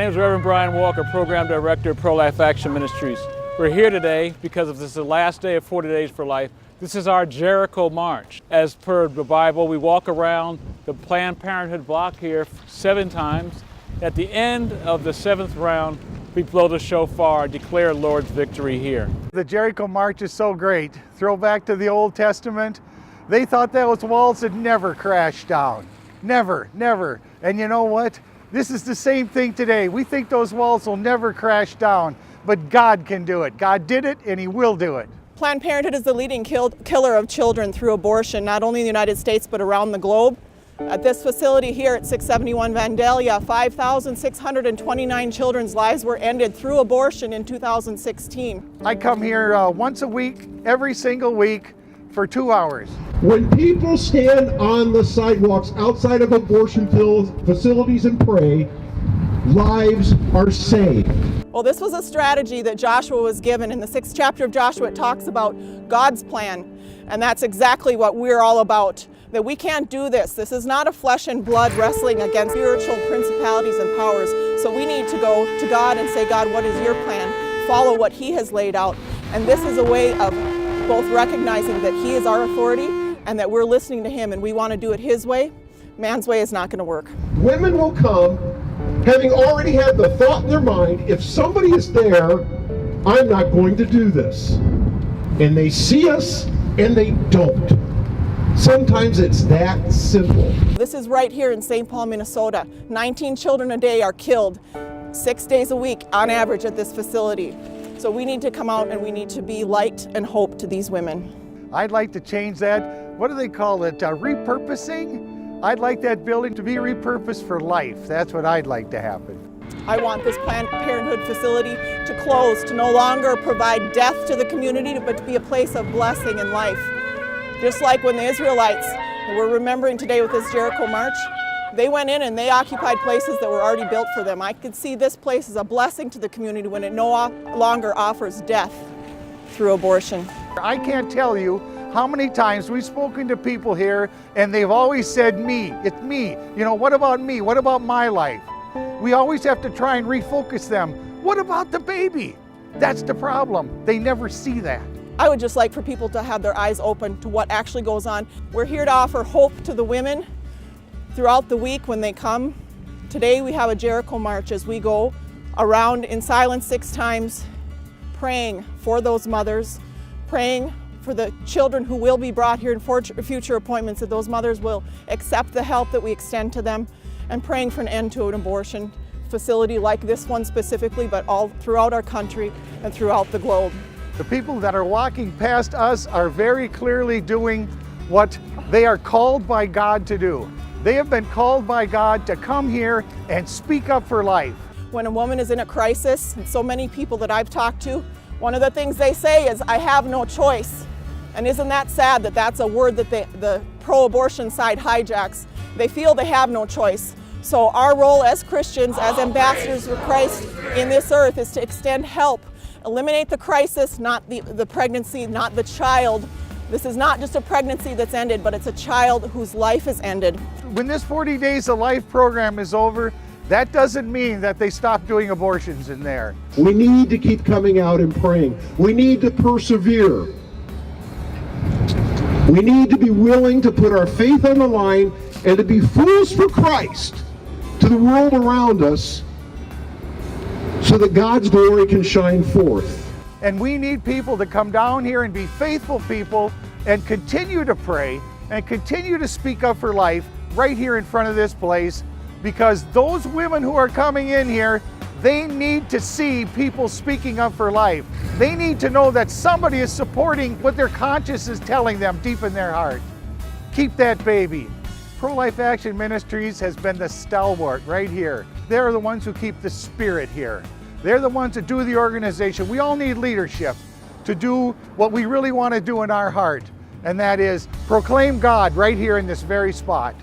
name is Reverend Brian Walker, Program Director of Pro-Life Action Ministries. We're here today because this is the last day of 40 Days for Life. This is our Jericho March. As per the Bible, we walk around the Planned Parenthood block here 7 times. At the end of the 7th round, we blow the shofar and declare Lord's victory here. The Jericho March is so great. Throwback to the Old Testament. They thought those walls had never crashed down. Never, never. And you know what? This is the same thing today. We think those walls will never crash down, but God can do it. God did it, and He will do it. Planned Parenthood is the leading killer of children through abortion, not only in the United States, but around the globe. At this facility here at 671 Vandalia, 5,629 children's lives were ended through abortion in 2016. I come here once a week, every single week, for 2 hours. When people stand on the sidewalks outside of abortion facilities and pray, lives are saved. Well, this was a strategy that Joshua was given. In the 6th chapter of Joshua, it talks about God's plan, and that's exactly what we're all about. That we can't do this. This is not a flesh and blood wrestling against spiritual principalities and powers. So we need to go to God and say, God, what is your plan? Follow what He has laid out. And this is a way of both recognizing that He is our authority and that we're listening to Him, and we want to do it His way. Man's way is not going to work. Women will come having already had the thought in their mind, if somebody is there, I'm not going to do this. And they see us and they don't. Sometimes it's that simple. This is right here in St. Paul, Minnesota. 19 children a day are killed 6 days a week on average at this facility. So we need to come out and we need to be light and hope to these women. I'd like to change that. What do they call it? Repurposing? I'd like that building to be repurposed for life. That's what I'd like to happen. I want this Planned Parenthood facility to close, to no longer provide death to the community, but to be a place of blessing and life. Just like when the Israelites, and we're remembering today with this Jericho March, they went in and they occupied places that were already built for them. I could see this place as a blessing to the community when it no longer offers death through abortion. I can't tell you how many times we've spoken to people here and they've always said, me, it's me. You know, what about me? What about my life? We always have to try and refocus them. What about the baby? That's the problem. They never see that. I would just like for people to have their eyes open to what actually goes on. We're here to offer hope to the women throughout the week when they come. Today we have a Jericho March as we go around in silence 6 times, praying for those mothers, praying for the children who will be brought here in future appointments, that those mothers will accept the help that we extend to them, and praying for an end to an abortion facility like this one specifically, but all throughout our country and throughout the globe. The people that are walking past us are very clearly doing what they are called by God to do. They have been called by God to come here and speak up for life. When a woman is in a crisis, and so many people that I've talked to, one of the things they say is, I have no choice. And isn't that sad that that's a word that the pro-abortion side hijacks? They feel they have no choice. So our role as Christians, as ambassadors for Christ in this earth, is to extend help. Eliminate the crisis, not the pregnancy, not the child. This is not just a pregnancy that's ended, but it's a child whose life is ended. When this 40 Days of Life program is over, that doesn't mean that they stop doing abortions in there. We need to keep coming out and praying. We need to persevere. We need to be willing to put our faith on the line and to be fools for Christ to the world around us so that God's glory can shine forth. And we need people to come down here and be faithful people and continue to pray and continue to speak up for life right here in front of this place, because those women who are coming in here, they need to see people speaking up for life. They need to know that somebody is supporting what their conscience is telling them deep in their heart. Keep that baby. Pro-Life Action Ministries has been the stalwart right here. They're the ones who keep the spirit here. They're the ones that do the organization. We all need leadership to do what we really want to do in our heart, and that is proclaim God right here in this very spot.